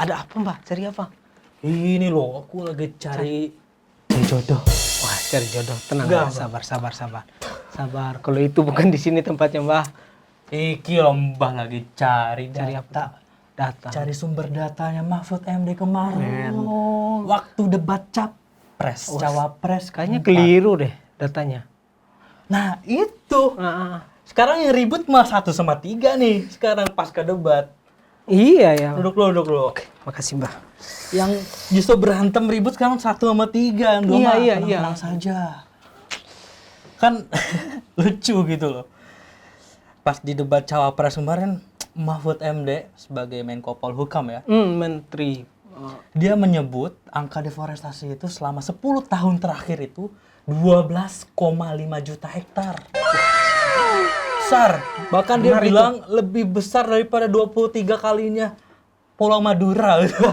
Ada apa Mbak? Cari apa? Ini loh, aku lagi cari jodoh. Wah, cari jodoh. Tenang, Enggak, Mbak. Sabar. Kalau itu bukan di sini tempatnya Mbak. Iki loh Mbah lagi cari Cari apa? Data. Cari sumber datanya Mahfud MD kemarin. Waktu debat capres, cawapres. Kayaknya keliru deh datanya. Nah itu. Sekarang yang ribut mah 1 sama 3 nih. Sekarang pasca debat. Iya ya. Duduk lo. Makasih Mbak. Yang justru berantem ribut sekarang 1 sama 3. Iya. Tenang saja. Kan lucu gitu loh. Pas di debat cawapres kemarin, Mahfud MD sebagai Menko Polhukam ya. Menteri. Dia menyebut angka deforestasi itu selama 10 tahun terakhir itu 12,5 juta hektar. Besar. Bahkan dia bilang lebih besar daripada 23 kalinya Pulau Madura gitu.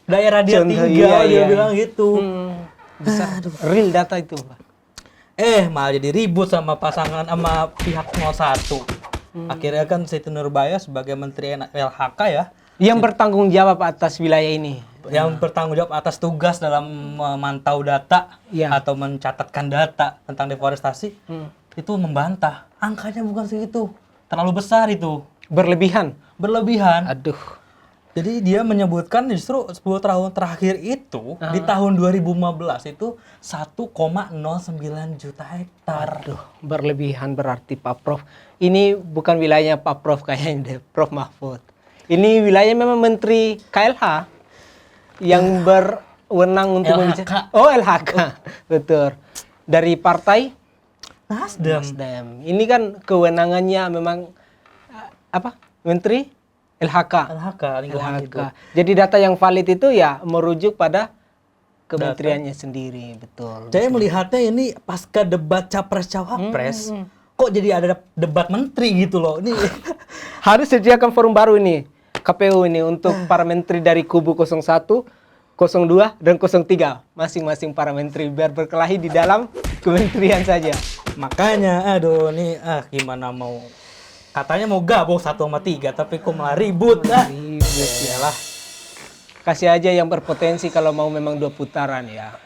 Daerah dia tinggal, dia bilang gitu. Besar. Real data itu, Pak. Malah jadi ribut sama pasangan sama pihak 01. Akhirnya kan Siti Nurbaya sebagai Menteri LHK ya, yang bertanggung jawab atas wilayah ini. Yang bertanggung jawab atas tugas dalam memantau data atau mencatatkan data tentang deforestasi, itu membantah. Angkanya bukan segitu. Terlalu besar itu. Berlebihan. Aduh. Jadi dia menyebutkan justru 10 tahun terakhir itu, di tahun 2015 itu 1,09 juta hektar. Aduh, berlebihan berarti Pak Prof. Ini bukan wilayahnya Pak Prof kayaknya, Prof Mahfud. Ini wilayah memang Menteri KLH yang berwenang untuk LHK. LHK. Betul. Dari partai Nasdem. Ini kan kewenangannya memang Menteri LHK. Lingkungan hidup. Jadi data yang valid itu ya merujuk pada kementeriannya sendiri, betul. Saya melihatnya ini pasca debat capres-cawapres, kok jadi ada debat menteri gitu loh. Ini harus sediakan forum baru ini, KPU ini untuk para menteri dari kubu 01, 02, dan 03. Masing-masing para menteri biar berkelahi di dalam kementerian saja. Makanya, gimana mau... Katanya mau gabung 1 sama 3, tapi kok malah ribut. Ribut, iyalah. Kasih aja yang berpotensi kalau mau memang 2 putaran ya.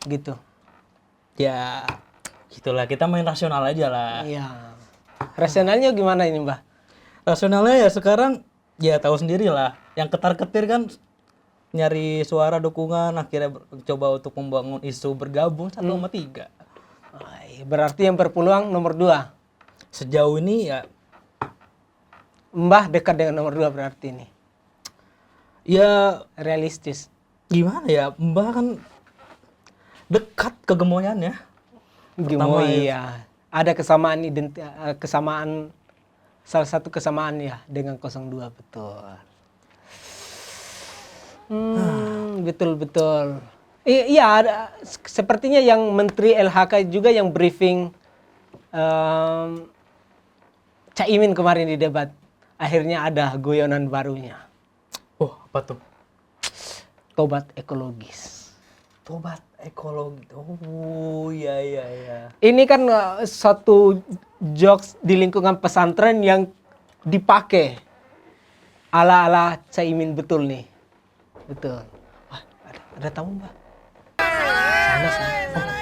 Gitu. Ya, gitulah. Kita main rasional aja lah. Iya. Rasionalnya gimana ini, Mbah? Rasionalnya ya sekarang, ya tahu sendiri lah. Yang ketar-ketir kan nyari suara dukungan, akhirnya coba untuk membangun isu bergabung 1 sama 3. Berarti yang berpeluang nomor 2. Sejauh ini ya Mbah dekat dengan nomor 2 berarti ini. Ya realistis. Gimana ya, Mbah kan dekat kegemoyannya. Iya. Ada kesamaan salah satu kesamaan ya dengan 02, betul. Betul. Iya, ada sepertinya yang Menteri LHK juga yang briefing Caimin kemarin di debat. Akhirnya ada guyonan barunya. Oh, apa tuh? Tobat ekologis. Tobat ekologi. Oh, iya. Ini kan satu jokes di lingkungan pesantren yang dipakai ala-ala Caimin betul nih. Betul. Wah, ada tamu, Mbak. Sana.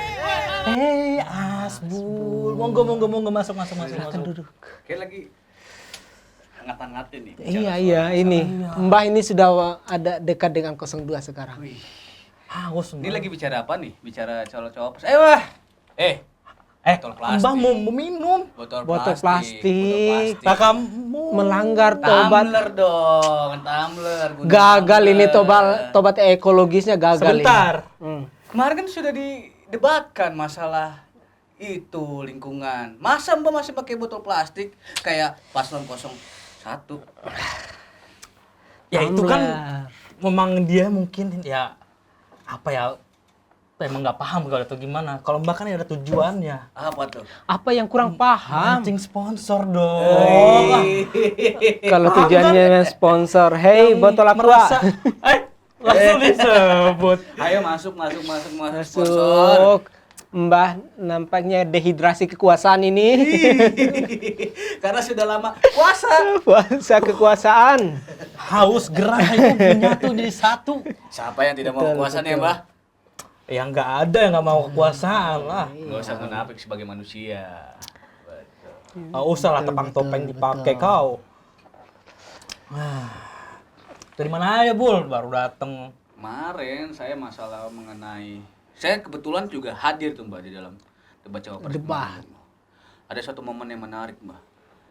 Asbul. Monggo masuk. Silakan duduk. Kayak lagi hangat-hangatin nih. Iya, ini. Mbah ini sudah ada dekat dengan 02 sekarang. Wih. Haus. Ini lagi bicara apa nih? Bicara cowok-cowok. Wah. Botol plastik. Mbah mau minum. Botol plastik. Nah, kamu melanggar tobat. Tumbler dong, tumbler. Gagal ini tobat ekologisnya gagal. Sebentar. Kemarin kan sudah didebatkan masalah itu lingkungan. Masa Mbak masih pakai botol plastik kayak paslon 01? Ya itu kan memang dia mungkin ya emang nggak paham kalau itu gimana. Kalau Mbak kan ada tujuannya. Apa tuh? Apa yang kurang paham? Mancing sponsor dong. Kalau tujuannya sponsor, botol aqua. Langsung disebut. Ayo masuk sponsor. Mbah nampaknya dehidrasi kekuasaan ini. Karena sudah lama puasa. Puasa kekuasaan. Haus gerah itu menyatu jadi satu. Siapa yang tidak mau Betul, kekuasaan ya, betul. Mbah? Ya nggak ada yang nggak mau kekuasaan lah. Nggak usah munafik sebagai manusia. Nggak usah lah tepang topeng dipakai kau. Dari mana aja Bul? Baru dateng. Kemarin saya masalah mengenai, saya kebetulan juga hadir tuh Mbak di dalam debat cawapres. Debat. kemarin. Ada satu momen yang menarik Mbak,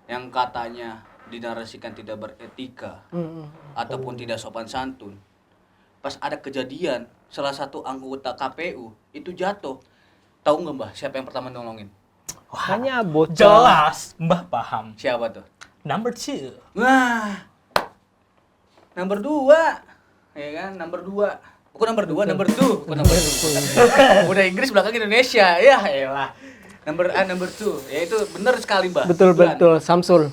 yang katanya dinarasikan tidak beretika ataupun tidak sopan santun. Pas ada kejadian, salah satu anggota KPU itu jatuh. Tahu nggak Mbak siapa yang pertama nolongin? Hanya bocah. Jelas, Mbah paham. Siapa tuh? Number 2. Wah, nomor 2, ya kan? Nomor 2, bukan nomor 2, nomor 2, bukan nomor 2. Udah Inggris belakang Indonesia, ya elah. Number 2, ya itu benar sekali Mbak. Betul Bulan. betul Samsul.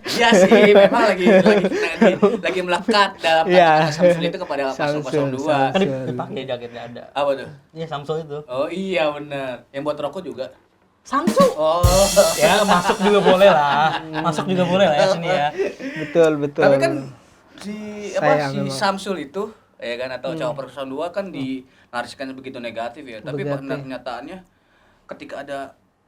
Iya sih, memang lagi melekat dalam Iya. kata-kata Samsul itu kepada Samsul, 002. Kan Samsul. dipakai jaketnya ada. Apa tuh? Iya Samsung itu. Oh iya benar. Yang buat rokok juga. Samsung. Oh. Ya masuk juga boleh lah. Masuk juga boleh lah ya sini ya. Betul betul. Tapi kan si Saya si memang. Samsul itu ya kan atau cawapres 02 kan dinarasikan begitu negatif ya. Tapi Negatif. kenyataannya ketika ada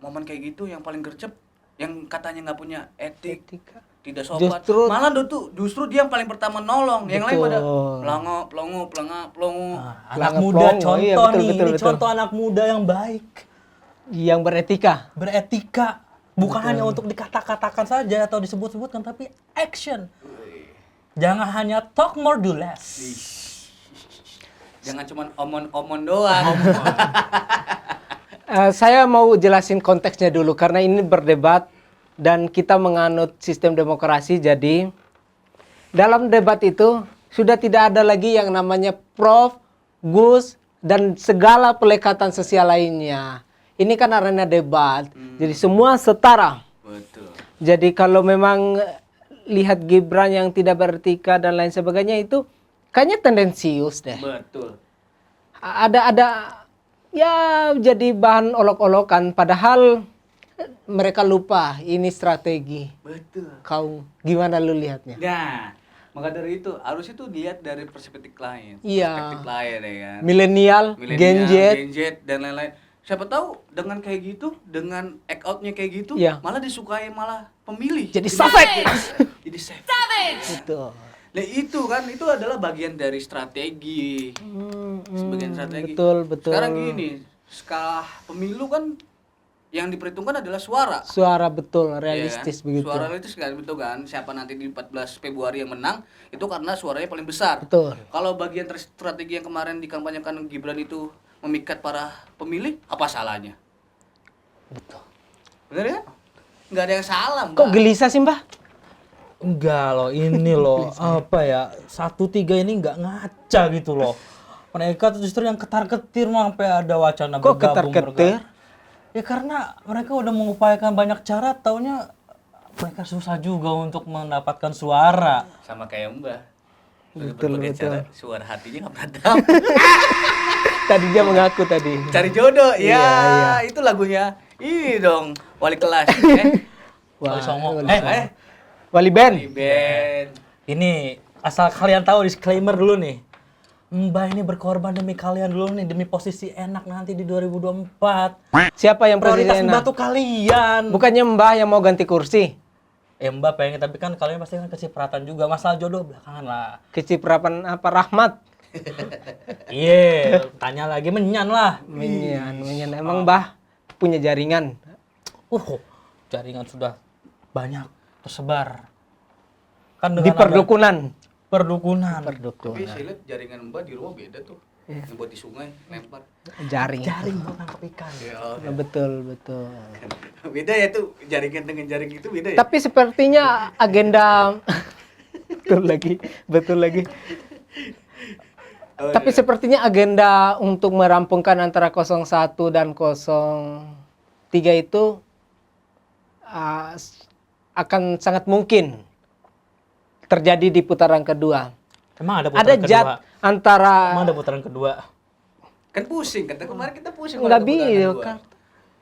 momen kayak gitu yang paling gercep yang katanya nggak punya etik, Etika. tidak sopan. Justru- Malah justru dia yang paling pertama nolong. Yang lain pada Betul. pelongo. Anak Pelangap muda plongo, contoh iya, betul, nih. betul, Ini betul. contoh anak muda yang baik. Yang beretika. Beretika. Bukan hanya untuk dikata-katakan saja atau disebut-sebutkan, tapi action. Jangan hanya talk more do less. Jangan cuma omon-omon doang. Saya mau jelasin konteksnya dulu karena ini berdebat dan kita menganut sistem demokrasi. Jadi dalam debat itu sudah tidak ada lagi yang namanya Prof, Gus dan segala pelekatan sosial lainnya. Ini kan arena debat. Jadi semua setara. Betul. Jadi kalau memang lihat Gibran yang tidak beretika dan lain sebagainya itu kayaknya tendensius deh. Betul. Ada ya jadi bahan olok-olokan padahal mereka lupa ini strategi. Betul. Kau gimana lu lihatnya? Nah, maka dari itu harus itu dilihat dari perspektif lain. Iya. Perspektif lain ya kan. Milenial, Gen Z. Gen Z dan lain-lain. Siapa tahu dengan kayak gitu, dengan act out-nya kayak gitu, Iya. malah disukai malah pemilih. Jadi savage. Jadi savage. Betul. Nah itu kan, itu adalah bagian dari strategi. Sebagian strategi. Betul, betul. Sekarang gini, skala pemilu kan yang diperhitungkan adalah suara. Suara betul, Iya realistis kan? begitu. Suara realistis kan betul kan. Siapa nanti di 14 Februari yang menang itu karena suaranya paling besar. Betul. Kalau bagian strategi yang kemarin dikampanyekan Gibran itu memikat para pemilih, apa salahnya? Betul. Bener ya? Nggak ada yang salah, Mbak. Kok gelisah sih, Mbah? Enggak loh, ini loh, apa ya, 1-3 ini enggak ngaca gitu loh. Mereka tuh justru yang ketar-ketir sampai ada wacana Kok bergabung. ketar-ketir? Ya karena mereka udah mengupayakan banyak cara, taunya mereka susah juga untuk mendapatkan suara. Sama kayak Mbak. Betul, Berbagai betul. cara, suara hatinya nggak pernah tahu. Tadi dia mengaku tadi. Cari jodoh, ya Iya, itu lagunya. Ini dong, wali kelas. Wali Songo. Wali Ben. Wali band. Ini asal kalian tahu disclaimer dulu nih. Mbak ini berkorban demi kalian dulu nih, demi posisi enak nanti di 2024. Siapa yang Prioritas presiden? Mbak tuh kalian. Bukannya Mbah yang mau ganti kursi? Mbak pengen, tapi kan kalian pasti kan kecipratan juga. Masalah jodoh belakangan lah. Keciprapan apa Rahmat? Iya, tanya lagi menyan lah. Menyan. Emang Mbah punya jaringan? Jaringan sudah banyak tersebar. Kan Di dengan perdukunan. perdukunan. Tapi saya lihat jaringan Mbak di rumah beda tuh. Yang buat di sungai, lempar. Jaring. Jaring buat nangkep ikan. Ya, betul. Beda ya tuh, jaringan dengan jaring itu beda ya? Tapi sepertinya agenda betul lagi. Oh, Tapi iya. sepertinya agenda untuk merampungkan antara 01 dan 03 itu akan sangat mungkin terjadi di putaran kedua. Emang ada putaran Ada kedua? jat antara Emang ada putaran kedua? Kan pusing, kata kemarin kita pusing. Nggak kalau ada putaran bisa dua. kan.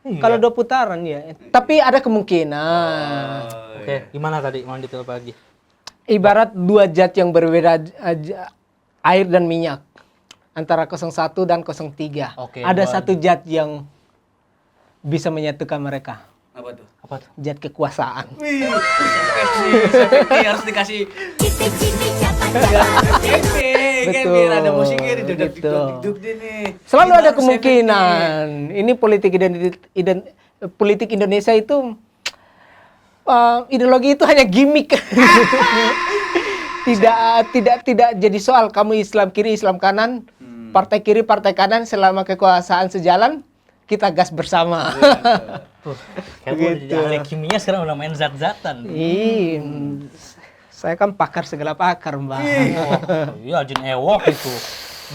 Iya. Kalau 2 putaran ya. Tapi ada kemungkinan. Oke, gimana tadi? Mau detail lagi? Ibarat 2 zat yang berbeda, air dan minyak. Antara 01 dan 03. Oke, Ada dua- satu zat yang bisa menyatukan mereka. Apa tuh? Apa tuh? Zat kekuasaan. Wih, seperti harus dikasih kan biar ada musiknya nih, Betul. duduk nih. Selalu Kita ada harus kemungkinan. Ini politik Indonesia itu ideologi itu hanya gimmick. tidak jadi soal kamu Islam kiri Islam kanan, partai kiri partai kanan, selama kekuasaan sejalan kita gas bersama. Kayak gue Gitu. jadi ahli kimia sekarang udah main zat-zatan. Saya kan pakar segala pakar, Mbak. Oh, iya, Jin Ewok itu.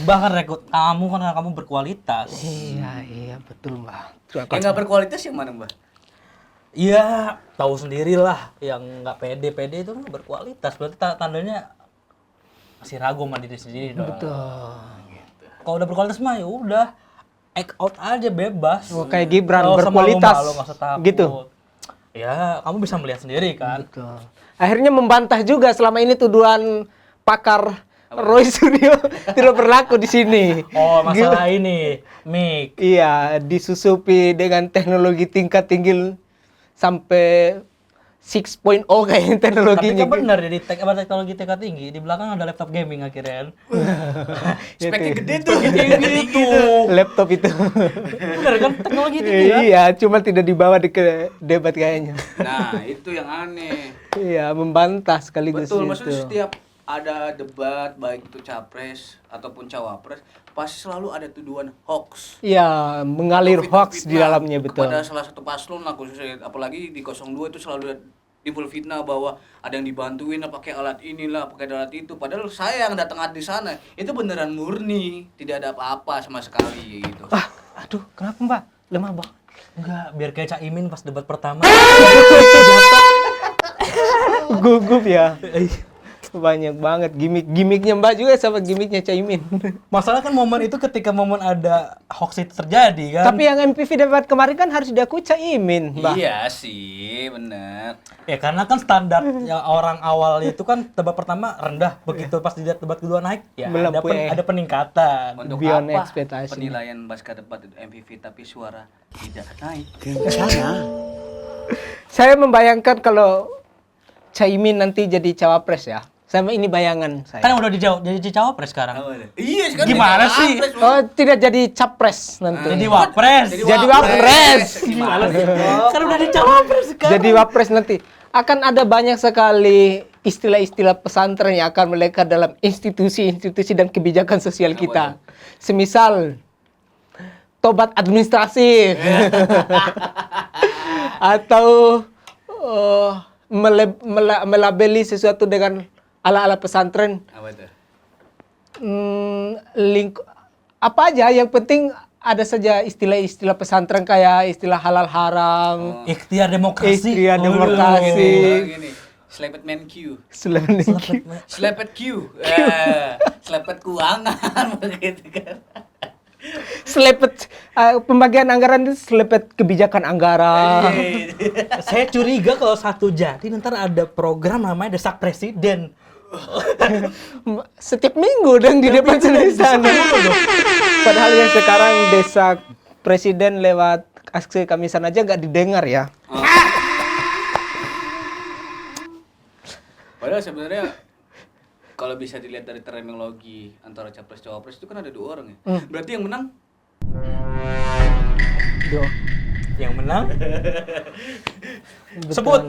Bahkan rekrut kamu karena kamu berkualitas. Iya, betul, Mbak. Terima Yang kasih. nggak berkualitas yang mana, Mbak? Iya, tahu sendirilah. Yang nggak pede itu kan berkualitas. Berarti tandanya masih ragu sama diri sendiri dong. Betul. Kalau udah berkualitas mah ya udah act out aja bebas. Oh, kayak Gibran, Nggak usah berkualitas. malu-malu, nggak usah takut. Gitu. Ya, kamu bisa melihat sendiri kan. Betul. Akhirnya membantah juga selama ini tuduhan pakar Roy Suryo tidak berlaku di sini. Oh, masalah ini, mic. Iya, disusupi dengan teknologi tingkat tinggi sampai 6.0 kayaknya Tapi teknologinya. kan benar jadi teknologi tingkat tinggi, di belakang ada laptop gaming akhirnya. Speknya gede tuh, gitu. Laptop itu. Benar kan teknologi tinggi kan? Iya, cuma tidak dibawa ke debat kayaknya. Nah, itu yang aneh. Iya, membantah sekaligus Betul, itu. maksudnya setiap ada debat baik itu capres ataupun cawapres pasti selalu ada tuduhan hoax. Iya, mengalir Atau hoax di fitnah dalamnya, betul. Kepada salah satu paslon lah khususnya, apalagi di 02 itu selalu timbul fitnah bahwa ada yang dibantuin lah pakai alat inilah, pakai alat itu. Padahal saya yang datang di sana itu beneran murni, tidak ada apa-apa sama sekali gitu. Aduh, kenapa, Mbak? Lemah banget. Enggak, biar kayak Cak Imin pas debat pertama. Gugup ya. Banyak banget gimmick-gimmicknya Mbak juga sama gimmicknya Caimin. Masalah kan momen itu ketika momen ada hoax itu terjadi kan. Tapi yang MPV debat kemarin kan harus diakui Caimin, Mbak. Iya sih, bener. Ya karena kan standar yang orang awal itu kan debat pertama rendah, begitu pas dilihat debat kedua naik ya Melepuh. ada peningkatan. Untuk Beyond apa expectation. penilaian pasca debat itu MPV tapi suara tidak naik? Saya membayangkan kalau Caimin nanti jadi cawapres ya. Sama ini bayangan saya. Kan udah dijawab jadi cawapres sekarang. Iya, sekarang Gimana jadi sih? capres, Bang. Oh, tidak jadi capres nanti. Jadi wapres. Jadi wapres. Gimana sih, Bang? Kan udah di cawapres sekarang. Jadi wapres nanti. Akan ada banyak sekali istilah-istilah pesantren yang akan melekat dalam institusi-institusi dan kebijakan sosial kita. Semisal tobat administrasi atau melabeli sesuatu dengan ala-ala pesantren. Apa itu? Apa aja yang penting ada saja istilah-istilah pesantren kayak istilah halal haram, Ikhtiar demokrasi. Ikhtiar demokrasi. Gini, Slepet man Q. Seleniki. Slepet Q. Slepet keuangan begitu kan. Selepet pembagian anggaran itu selepet kebijakan anggaran. Saya curiga kalau satu jadi ntar ada program namanya Desak Presiden. Setiap minggu dan di depan sana. Padahal yang sekarang desak presiden lewat aksi Kamisan aja nggak didengar ya. Padahal sebenarnya kalau bisa dilihat dari terminologi antara capres cawapres itu kan ada 2 orang ya. Berarti yang menang Duh. Yang menang? Betul. Sebut.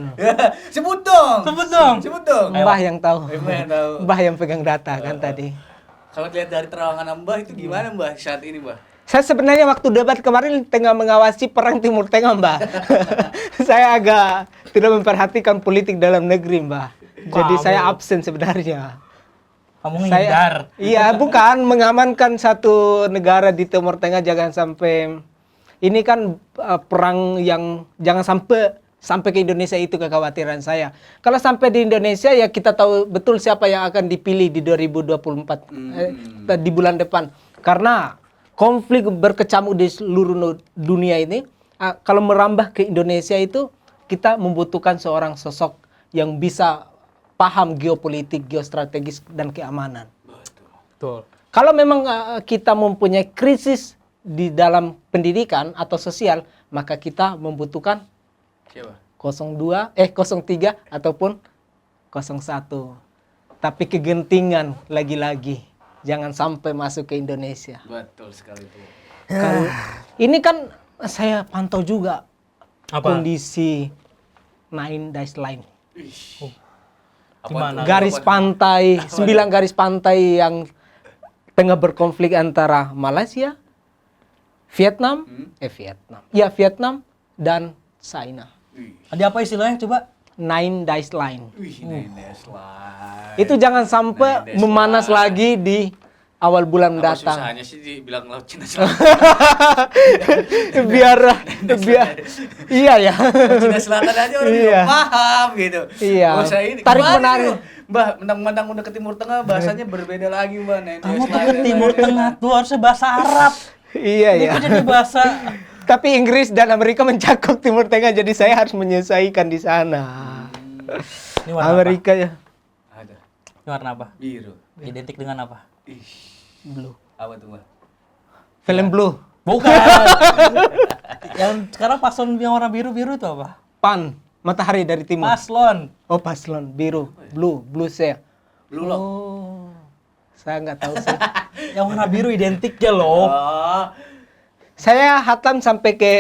Sebut dong. Sebut dong. Sebut dong. Mbah yang tahu. Mbah yang tahu. Mbah yang pegang data kan tadi. Kalau dilihat dari terawangan Mbah itu gimana Mbah saat ini Mbah? Saya sebenarnya waktu debat kemarin tengah mengawasi perang Timur Tengah, Mbak. Saya agak tidak memperhatikan politik dalam negeri, Mbak. Jadi saya absen sebenarnya. Kamu ngehindar. Iya, bukan mengamankan satu negara di Timur Tengah jangan sampai ini kan perang yang jangan sampai ke Indonesia, itu kekhawatiran saya. Kalau sampai di Indonesia ya kita tahu betul siapa yang akan dipilih di 2024 di bulan depan. Karena konflik berkecamuk di seluruh dunia ini, kalau merambah ke Indonesia itu kita membutuhkan seorang sosok yang bisa paham geopolitik, geostrategis dan keamanan. Betul. Kalau memang kita mempunyai krisis di dalam pendidikan atau sosial, maka kita membutuhkan Siapa? 03 ataupun 01. Tapi kegentingan lagi-lagi jangan sampai masuk ke Indonesia. Betul sekali itu. Kalau ini kan saya pantau juga Apa? kondisi Nine Dash Line. Gimana? Garis pantai, 9 garis pantai yang tengah berkonflik antara Malaysia, Vietnam dan China. Ada apa istilahnya coba? Nine Dash Line. Nenes lah. Itu jangan sampai Nine Dash memanas Line. lagi di awal bulan Apa datang. susahnya sih dibilang Laut Cina Selatan? biar iya ya. Laut Cina Selatan aja orang Iya. juga paham gitu. Iya. Bahasa ini Tarik gimana menarik. tuh? Mbah, mentang-mentang udah ke Timur Tengah bahasanya berbeda lagi, Mbak. Kamu tuh ke Timur Tengah tuh harusnya bahasa Arab. Iya Ini ya. kok jadi bahasa Tapi Inggris dan Amerika mencakup Timur Tengah, jadi saya harus menyesuaikan di sana. Ini warna Amerika ya Ada. Ini warna apa? Biru. Identik dengan apa? Ih, blue. apa tuh, Mbak? Film blue. Bukan. Yang sekarang paslon yang warna biru-biru itu apa? Pan, matahari dari timur. Paslon. Oh, paslon biru, blue saya. Blue Lock. Oh, saya nggak tahu sih. Yang warna biru identiknya loh. Oh, Saya hatam sampai ke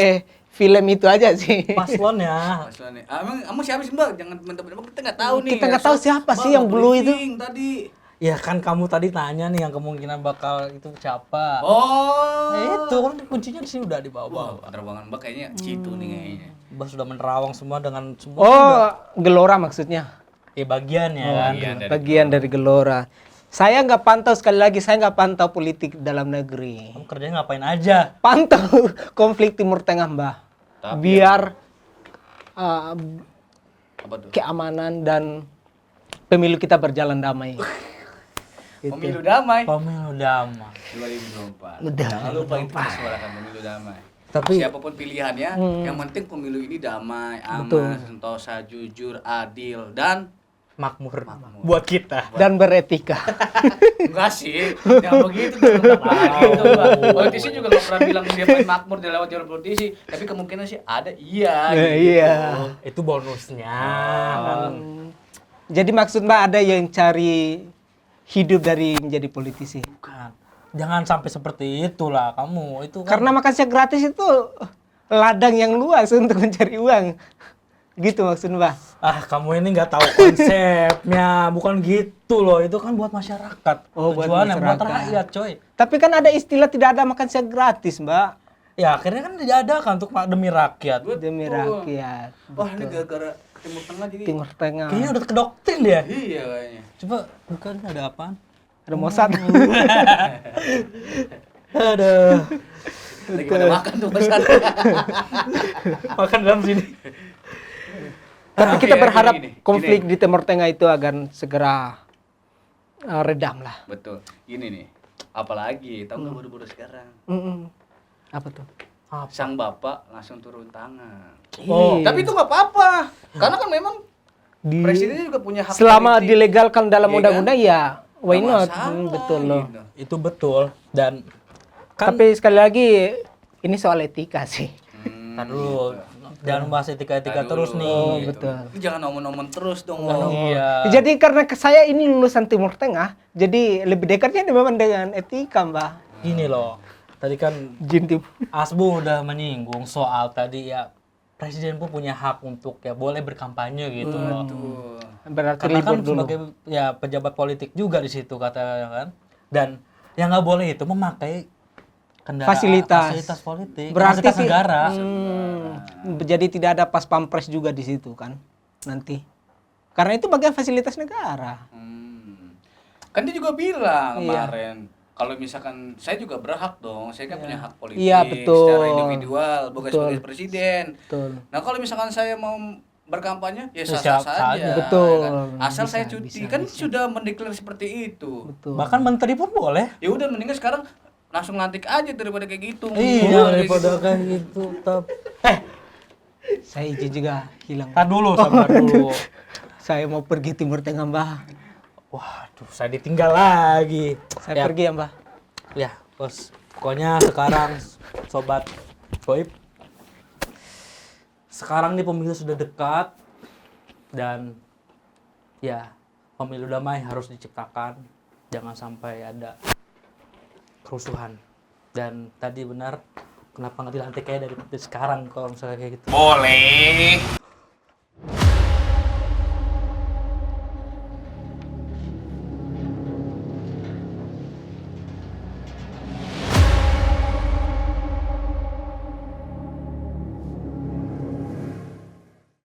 film itu aja sih. Paslon ya. masalahnya. Emang siapa sih, Mbak? Jangan teman-teman kita nggak tahu nih. Kita nggak tahu siapa sih Mbak, yang blue itu. briefing tadi. Ya kan kamu tadi tanya nih yang kemungkinan bakal itu siapa. Oh. Nah, itu kan kuncinya di sini udah di Wah, bawah. penerbangan Mbak kayaknya situ nih kayaknya. Mbak sudah menerawang semua dengan semua. Oh, gelora maksudnya. Ya bagian ya kan. Bagian dari gelora. Saya nggak pantau, sekali lagi saya nggak pantau politik dalam negeri. Kamu kerjanya ngapain aja? Pantau konflik Timur Tengah, Mbah. Tapi Biar apa tuh? keamanan dan pemilu kita berjalan damai. Gitu. Pemilu damai Pemilu damai. 2024. Udah, Jangan lupa itu disuarakan pemilu damai. Tapi- siapapun pilihannya, yang penting pemilu ini damai, aman, Betul. sentosa, jujur, adil dan Makmur. Buat kita. Dan beretika. enggak sih, yang begitu dong. Politisi juga nggak pernah bilang dia main makmur dia lewat jalur politisi, tapi kemungkinan sih ada iya. Gitu. Iya. Itu bonusnya. kan. Jadi maksud Mbak ada yang cari hidup dari menjadi politisi. Bukan. Jangan sampai seperti itulah kamu. Itu kan Karena makan siang gratis itu ladang yang luas untuk mencari uang. Gitu maksud Mbak. kamu ini nggak tahu konsepnya. Bukan gitu loh. Itu kan buat masyarakat. Oh, buat Tujuannya buat masyarakat. rakyat, coy. Tapi kan ada istilah tidak ada makan siang gratis, Mbak. Ya akhirnya kan diadakan untuk demi rakyat. Demi rakyat. Wah, ini gara-gara ke Timur Tengah jadi. Timur Tengah. Kayaknya udah kedoktrin dia. Iya kayaknya. Coba bukan ada apaan? Ada Mossad. Aduh. Lagi pada makan tuh besar. Makan dalam sini. Tapi kita Oke, berharap gini. konflik di Timur Tengah itu akan segera redam lah. Betul. Gini nih. Apalagi tahu nggak baru-baru sekarang Apa tuh? sang bapak langsung turun tangan. Oh, Iya. Tapi itu nggak apa-apa. Karena kan memang Di- presiden juga punya hak Selama politik. dilegalkan dalam Iya undang-undang ya why Nggak not? masalah, Betul loh. gitu. itu betul dan kan Tapi sekali lagi ini soal etika sih. ntar dulu jangan bahas etika-etika terus nih. Oh, Gitu. betul. Lu jangan ngomong-ngomong terus dong. Iya. Jadi karena saya ini lulusan Timur Tengah, jadi lebih dekatnya memang dengan etika, Mbak. Gini loh. Tadi kan Jin Timur. Asbu udah menyinggung soal tadi ya presiden pun punya hak untuk ya boleh berkampanye gitu loh. Tuh. Berarti Karena libur kan dulu. sebagai ya pejabat politik juga di situ katanya kan. Dan yang nggak boleh itu memakai kendaraan Fasilitas. politik, Berarti fasilitas negara. Jadi tidak ada pas pampres juga di situ kan nanti. Karena itu bagian fasilitas negara. Kan dia juga bilang Iya. kemarin kalau misalkan saya juga berhak dong, saya kan punya hak politik Iya, betul. secara individual, bukan Betul. sebagai presiden. Betul. Nah kalau misalkan saya mau berkampanye ya Ya, sah-sah siap saja. saja. Betul. ya kan? Asal Bisa, saya cuti bisa, kan bisa. sudah mendeklar seperti itu. Betul. Bahkan menteri pun boleh. Ya udah mendingan sekarang langsung lantik aja daripada kayak gitu. Iya, daripada kayak gitu. Saya izin juga hilang. Tar dulu, sabar dulu. Saya mau pergi Timur Tengah, Mbah. Waduh, saya ditinggal lagi. Saya pergi ya, Mbah. Ya, bos. Pokoknya sekarang sobat goib, sekarang nih pemilu sudah dekat dan ya pemilu damai harus diciptakan. Jangan sampai ada kerusuhan. Dan tadi benar, kenapa nggak dilantik kayak dari sekarang kalau misalnya kayak gitu? Boleh.